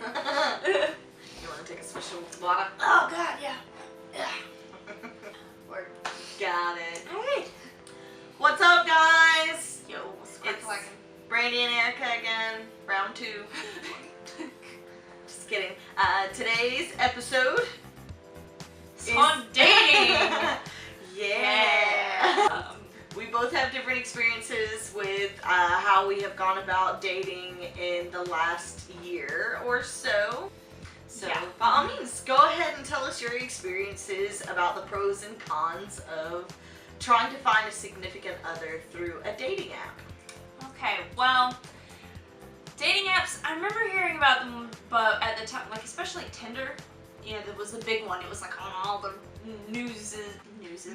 You want to take a special water? Oh God, yeah. Work. Got it. Alright. What's up, guys? Yo, what's It's cracking? Brandy and Erica again, round 2. Just kidding. Today's episode It's on dating. Yeah. We both have different experiences with how we have gone about dating in the last year or so. So, Yeah. by all means, go ahead and tell us your experiences about the pros and cons of trying to find a significant other through a dating app. Okay, well, dating apps, I remember hearing about them, but at the time, like especially Tinder, you know, that was the big one. It was like on all the newses. It was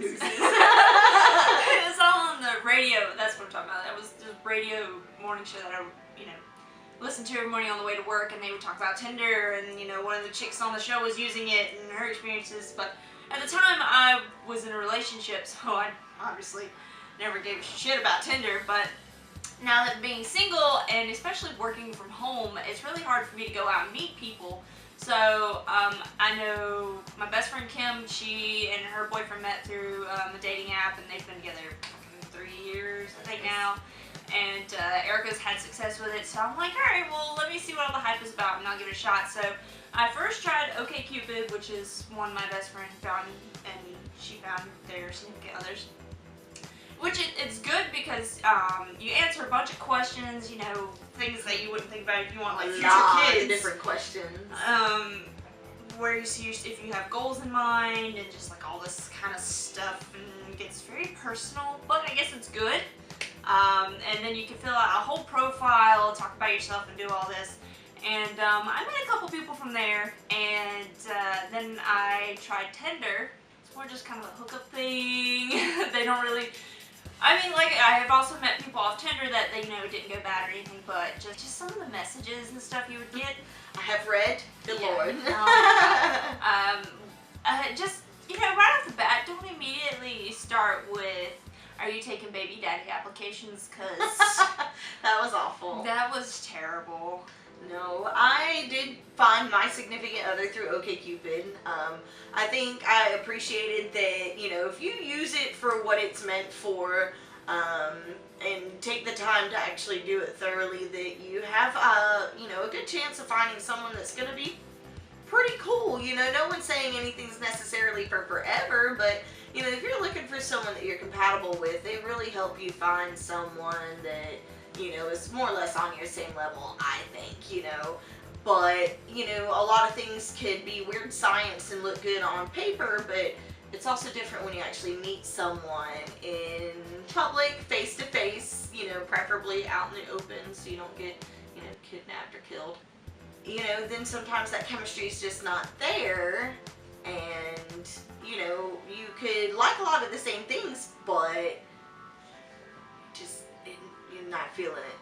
all on the radio. That's what I'm talking about. That was the radio morning show that I, listened to every morning on the way to work, and they would talk about Tinder, and one of the chicks on the show was using it and her experiences. But at the time, I was in a relationship, so I obviously never gave a shit about Tinder. But now that being single and especially working from home, it's really hard for me to go out and meet people. So I know my best friend Kim, she and her boyfriend met through a dating app, and they've been together 3 years, I think now. And Erica's had success with it, so I'm like, alright, well, let me see what all the hype is about, and I'll give it a shot. So I first tried OkCupid, which is one my best friend found, and she found their significant others. Which it's good because you answer a bunch of questions, things that you wouldn't think about if you want like future kids. Different questions. Where you see if you have goals in mind and just like all this kind of stuff, and it gets very personal, but I guess it's good. And then you can fill out a whole profile, talk about yourself, and do all this. And I met a couple people from there, and then I tried Tinder. It's more just kind of a hookup thing. They don't really. I mean, like, I have also met people off Tinder that they didn't go bad or anything, but just some of the messages and stuff you would get. I have read the Lord. Just, right off the bat, don't immediately start with, are you taking baby daddy applications? Because that was awful. that was terrible. No, I did find my significant other through OkCupid. I think I appreciated that, if you use it for what it's meant for, and take the time to actually do it thoroughly, that you have, a good chance of finding someone that's going to be pretty cool. No one's saying anything's necessarily for forever, but, if you're looking for someone that you're compatible with, they really help you find someone that is more or less on your same level, I think, But, a lot of things could be weird science and look good on paper, but it's also different when you actually meet someone in public, face-to-face, preferably out in the open so you don't get, kidnapped or killed. Then sometimes that chemistry is just not there, and, you could like a lot of the same things, but just you're not feeling it.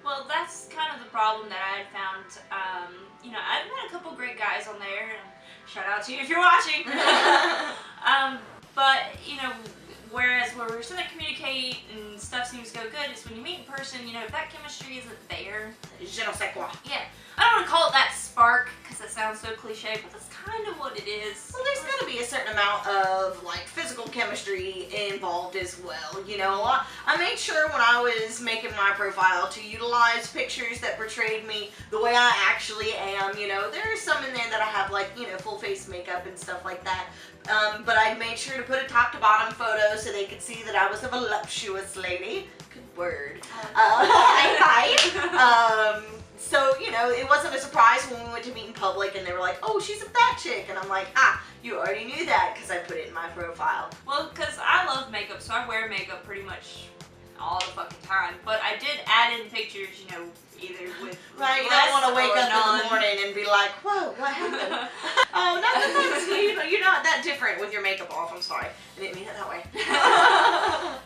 Well, that's kind of the problem that I had found. I've met a couple great guys on there, and shout out to you if you're watching. But, whereas where we're still to communicate and stuff seems to go good, is when you meet in person, if that chemistry isn't there. Je ne sais quoi. Yeah. I don't want to call it that spark, because it sounds so cliche, but that's kind of what it is. Well, there's going to be a certain amount of, physical chemistry involved as well. I made sure when I was making my profile to utilize pictures that portrayed me the way I actually am. There are some in there that I have, full face makeup and stuff like that. But I made sure to put a top to bottom photo so they could see that I was a voluptuous lady. Good word. Hi. So, it wasn't a surprise when we went to meet in public and they were like, oh, she's a fat chick. And I'm like, you already knew that because I put it in my profile. Well, because I love makeup, so I wear makeup pretty much all the fucking time. But I did add in pictures, either with right, you don't want to wake up in the morning and be like, whoa, what happened? Oh, nothing, sweetie, but you're not that different with your makeup off. I'm sorry. I didn't mean it that way.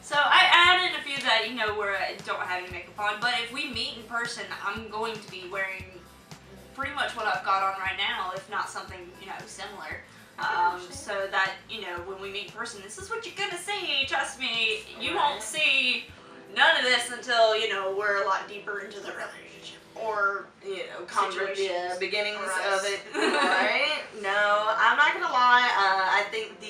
So I added a few that, where I don't have any makeup on. But if we meet in person, I'm going to be wearing pretty much what I've got on right now, if not something, similar. So that, when we meet in person, this is what you're gonna see, trust me. You won't see none of this until, we're a lot deeper into the relationship. or situations beginnings arise. of it, right? No, I'm not gonna lie. I think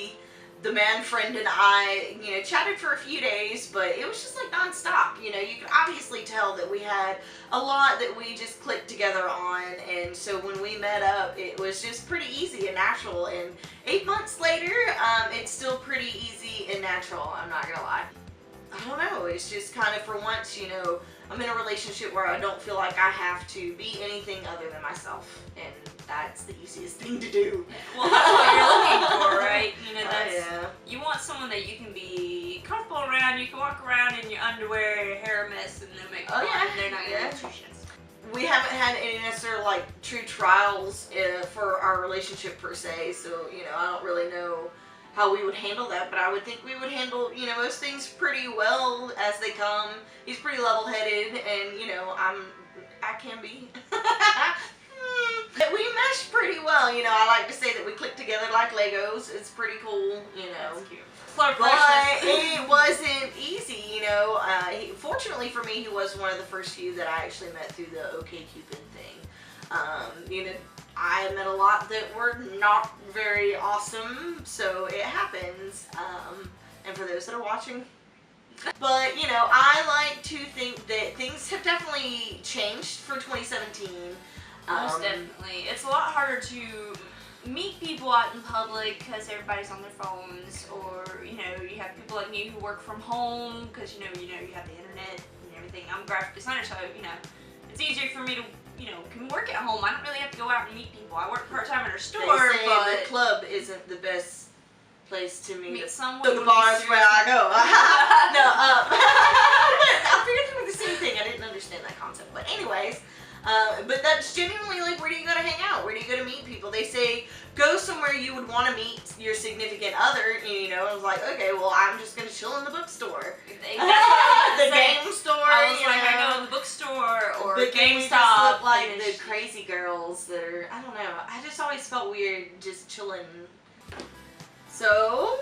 the man friend and I, chatted for a few days, but it was just like nonstop. You could obviously tell that we had a lot that we just clicked together on, and so when we met up, it was just pretty easy and natural. And 8 months later, it's still pretty easy and natural. I'm not gonna lie. I don't know. It's just kind of for once, I'm in a relationship where I don't feel like I have to be anything other than myself, and that's the easiest thing to do. Well, that's what you're looking for, right? Yeah. You want someone that you can be comfortable around. You can walk around in your underwear, your hair a mess, and then make fun, and they're not gonna get two shits. We haven't had any necessarily true trials for our relationship per se, so I don't really know how we would handle that, but I would think we would handle most things pretty well as they come. He's pretty level-headed, and I can be. We mesh pretty well, I like to say that we click together like Legos. It's pretty cool, That's cute. But it wasn't easy, fortunately for me, he was one of the first few that I actually met through the OkCupid thing. I met a lot that were not very awesome, so it happens. And for those that are watching. But, I like to think that things have definitely changed for 2017. Most definitely. It's a lot harder to meet people out in public because everybody's on their phones, or, you have people like me who work from home because, you have the internet and everything. I'm a graphic designer, so, it's easier for me to can work at home. I don't really have to go out and meet people. I work part-time in a store, they say but the club isn't the best place to meet someone. So the bars where I go. No, I figured they were the same thing. I didn't understand that concept. But anyways, but that's genuinely where do you go to hang out? Where do you go to meet people? They say go somewhere you would want to meet your significant other. I was like, okay, well, I'm just going to chill in the bookstore. The game store. I was like, I go to the bookstore or but GameStop. Look like the crazy girls that are, I don't know. I just always felt weird just chilling. So,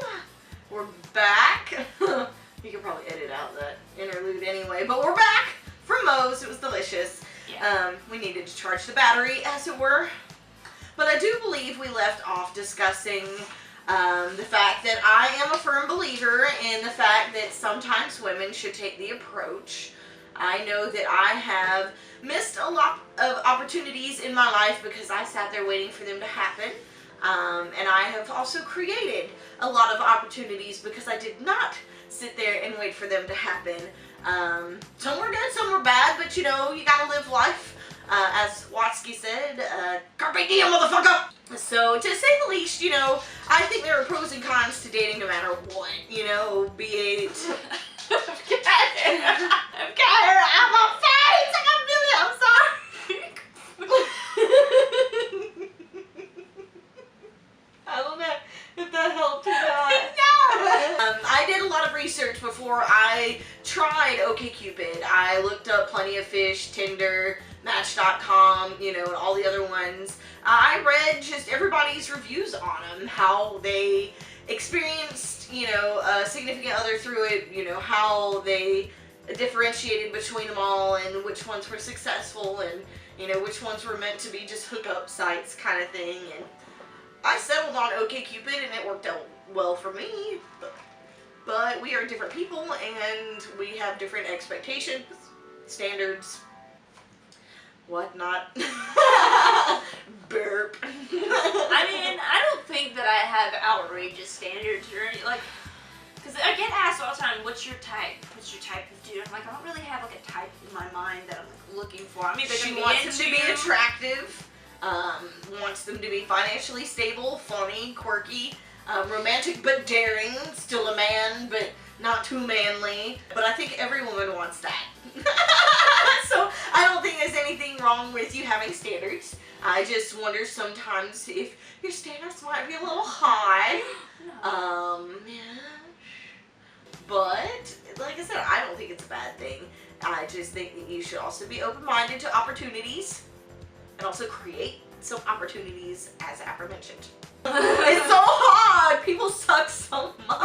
we're back. You could probably edit out that interlude anyway, but we're back from Moe's. It was delicious. Yeah. We needed to charge the battery, as it were. But I do believe we left off discussing the fact that I am a firm believer in the fact that sometimes women should take the approach. I know that I have missed a lot of opportunities in my life because I sat there waiting for them to happen. And I have also created a lot of opportunities because I did not sit there and wait for them to happen. Some were good, some were bad, but you gotta live life. As Watsky said, carpe diem, motherfucker! So, to say the least, I think there are pros and cons to dating no matter what, be it... I'm on face! I'm sorry! I don't know if that helped or not. No! I did a lot of research before I tried OkCupid. I looked up Plenty of Fish, Tinder, Match.com, and all the other ones. I read just everybody's reviews on them, how they experienced, a significant other through it, how they differentiated between them all and which ones were successful and, which ones were meant to be just hookup sites kind of thing. And I settled on OkCupid and it worked out well for me, but we are different people and we have different expectations, standards, whatnot. Burp. I mean, I don't think that I have outrageous standards or any, because I get asked all the time, what's your type? What's your type of dude? I'm like, I don't really have a type in my mind that I'm looking for. I mean, she wants them to be attractive, wants them to be financially stable, funny, quirky, romantic but daring, still a man but not too manly. But I think every woman wants that. So I don't think there's anything wrong with you having standards. I just wonder sometimes if your standards might be a little high. Yeah. But, like I said, I don't think it's a bad thing. I just think that you should also be open-minded to opportunities and also create some opportunities as aforementioned. It's so hard! People suck so much!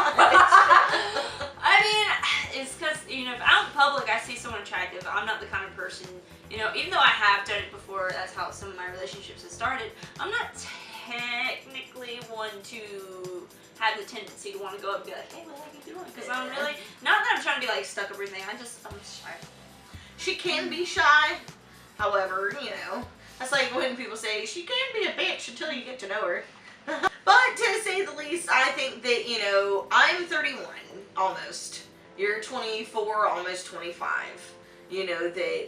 I mean, is because, you know, if out in public I see someone attractive, I'm not the kind of person, you know, even though I have done it before, that's how some of my relationships have started, I'm not technically one to have the tendency to want to go up and be like, hey, what are you doing? Because I'm really, not that I'm trying to be like stuck up or anything, I'm shy. She can be shy, however, you know, that's like when people say, she can be a bitch until you get to know her. But to say the least, I think that, you know, I'm 31, almost. You're 24, almost 25. You know, that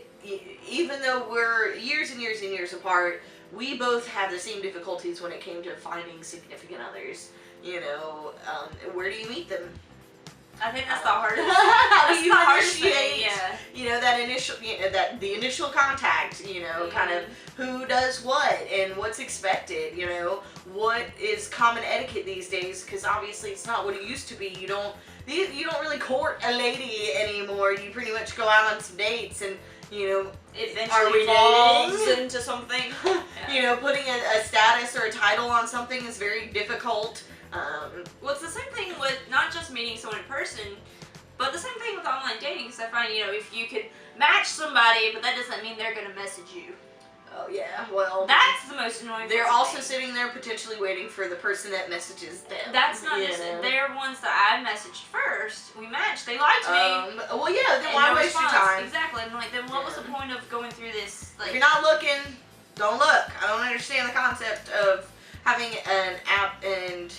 even though we're years and years and years apart, we both have the same difficulties when it came to finding significant others. You know, where do you meet them? I think that's the hardest. How do That's you the hardest initiate, thing, yeah. you know, that initial, you know, the initial contact, you know, kind of who does what and what's expected, you know, what is common etiquette these days, because obviously it's not what it used to be. You don't really court a lady anymore. You pretty much go out on some dates and, you know, Eventually evolves into something. Yeah. You know, putting a status or a title on something is very difficult. Well, it's the same thing with not just meeting someone in person, but the same thing with online dating. Because I find, you know, if you could match somebody, but that doesn't mean they're going to message you. Oh yeah, well, that's the most annoying. They're also sitting there potentially waiting for the person that messages them. That's not just it. They're ones that I messaged first. We matched. They liked me. Well, yeah. Then why waste your time? Exactly. And like, then what was the point of going through this? Like, if you're not looking, don't look. I don't understand the concept of having an app and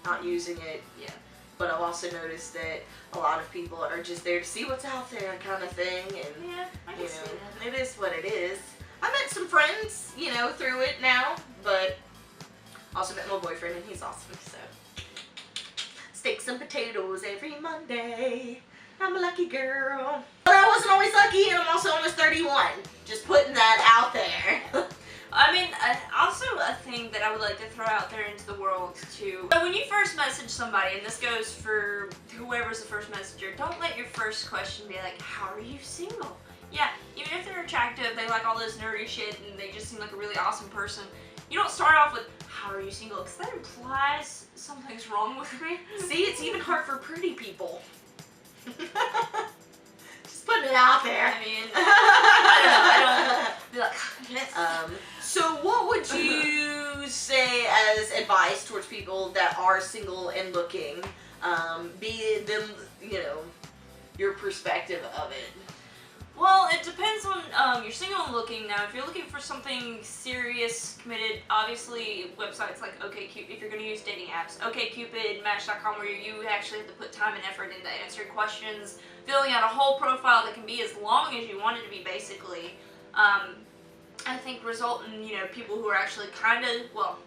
not using it. Yeah. But I've also noticed that a lot of people are just there to see what's out there, kind of thing. And yeah, I can see that. It is what it is. I met some friends, you know, through it now, but also met my boyfriend and he's awesome, so. Steaks and potatoes every Monday. I'm a lucky girl. But I wasn't always lucky, and I'm also almost 31. Just putting that out there. I mean, also a thing that I would like to throw out there into the world too. So when you first message somebody, and this goes for whoever's the first messenger, don't let your first question be like, how are you single? Yeah, even if they're attractive, they like all this nerdy shit, and they just seem like a really awesome person, you don't start off with, how are you single? Because that implies something's wrong with me. See, it's even hard for pretty people. Just putting it out there. I mean, I don't be like, so what would you say as advice towards people that are single and looking, be them, you know, your perspective of it? Well, it depends on, you're single and looking. Now, if you're looking for something serious, committed, obviously websites like OkCupid, if you're going to use dating apps, OkCupid, Match.com, where you actually have to put time and effort into answering questions, filling out a whole profile that can be as long as you want it to be, basically, I think result in, you know, people who are actually kind of, well,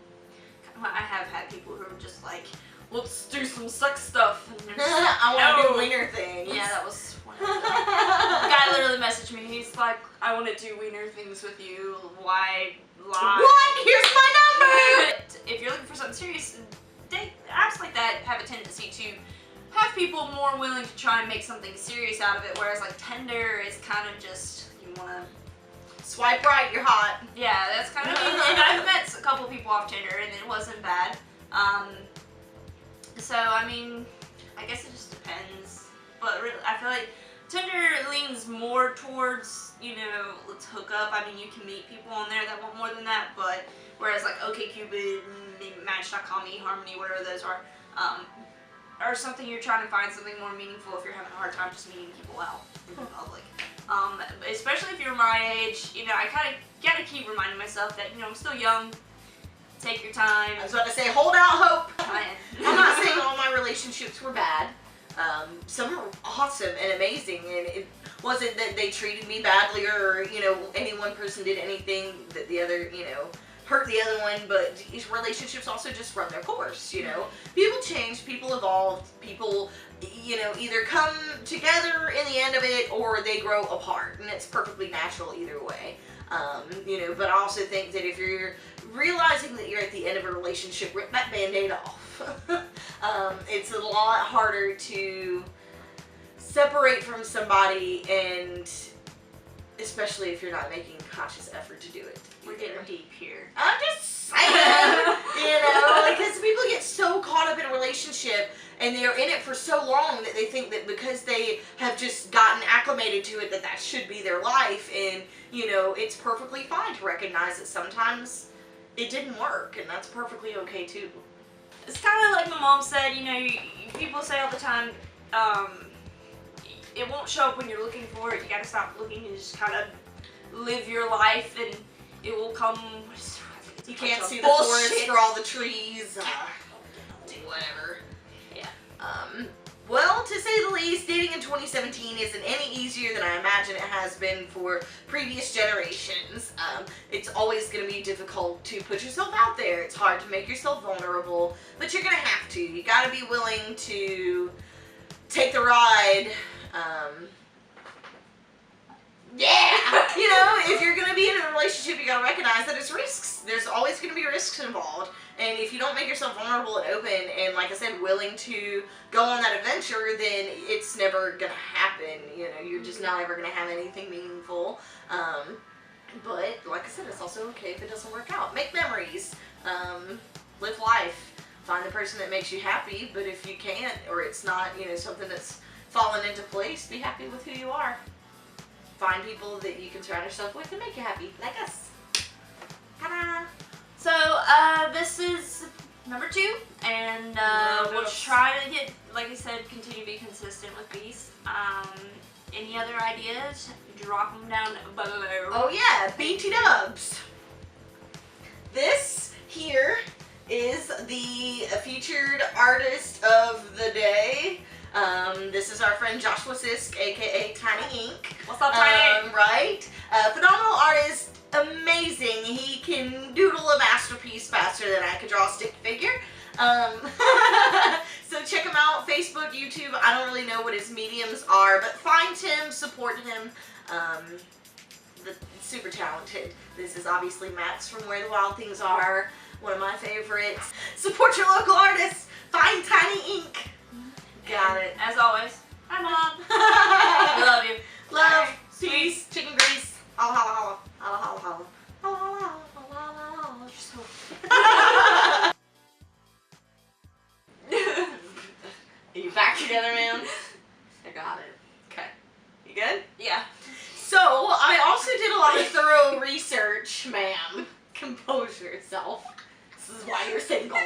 I have had people who are just like, let's do some sex stuff. And I want to do wiener things. Yeah, that was one of them. The guy literally messaged me. He's like, I want to do wiener things with you. Why lie? What? Here's my number! But if you're looking for something serious, apps like that have a tendency to have people more willing to try and make something serious out of it, whereas like Tinder is kind of just, you want to swipe right, you're hot. Yeah, that's kind of, and I've met a couple people off Tinder and it wasn't bad. So, I mean, I guess it just depends. But really, I feel like Tinder leans more towards, you know, let's hook up. I mean, you can meet people on there that want more than that, but whereas like OkCupid, Match.com, eHarmony, whatever those are something you're trying to find something more meaningful if you're having a hard time just meeting people out in public. Especially if you're my age, you know, I kind of gotta keep reminding myself that, you know, I'm still young. Take your time. I was about to say, hold out hope. I'm not saying all my relationships were bad. Some were awesome and amazing, and it wasn't that they treated me badly or, you know, any one person did anything that the other, you know, hurt the other one, but these relationships also just run their course, you know. People change, people evolve, people, you know, either come together in the end of it or they grow apart, and it's perfectly natural either way. You know, but I also think that if you're realizing that you're at the end of a relationship, rip that Band-Aid off. It's a lot harder to separate from somebody, and especially if you're not making a conscious effort to do it. We're getting deep here. I'm just saying, you know, because people get so caught up in a relationship and they're in it for so long that They think that because they have just gotten acclimated to it, that should be their life, and, you know, it's perfectly fine to recognize that sometimes it didn't work, and that's perfectly okay too. It's kind of like my mom said, you know, people say all the time, it won't show up when you're looking for it. You gotta stop looking and just kind of live your life, and it will come. You can't see the forest for all the trees. Whatever. Yeah. Well, to say the least, dating in 2017 isn't any easier than I imagine it has been for previous generations. It's always going to be difficult to put yourself out there. It's hard to make yourself vulnerable, but you're going to have to. You got to be willing to take the ride. Yeah! You know, if you're going to be in a relationship, you got to recognize that it's risks. There's always going to be risks involved. And if you don't make yourself vulnerable and open and, like I said, willing to go on that adventure, then it's never going to happen. You know, you're just not ever going to have anything meaningful. But, like I said, it's also okay if it doesn't work out. Make memories. Live life. Find the person that makes you happy. But if you can't, or it's not, you know, something that's fallen into place, be happy with who you are. Find people that you can surround yourself with and make you happy, like us. Ta-da! So, this is number 2, and we'll try to get, like I said, continue to be consistent with these. Any other ideas? Drop them down below. Oh yeah, BT Dubs. This here is the featured artist of the day. This is our friend Joshua Sisk, aka Tiny Ink. What's up, Tiny? Right? Phenomenal artist. Amazing. He can doodle a masterpiece faster than I could draw a stick figure. So check him out, Facebook, YouTube. I don't really know what his mediums are, but find him, support him. Super talented. This is obviously Max from Where the Wild Things Are, one of my favorites. Support your local artists. Find Tiny Ink. Got it. As always, hi Mom. We love you. Love, peace, chicken grease. Holla, holla, holla. Holla, holla, holla. Holla, holla, holla, holla, holla. You're so... Are you back together, man? I got it. Okay. You good? Yeah. So, I also did a lot of thorough research, ma'am. Compose yourself. This is why you're single.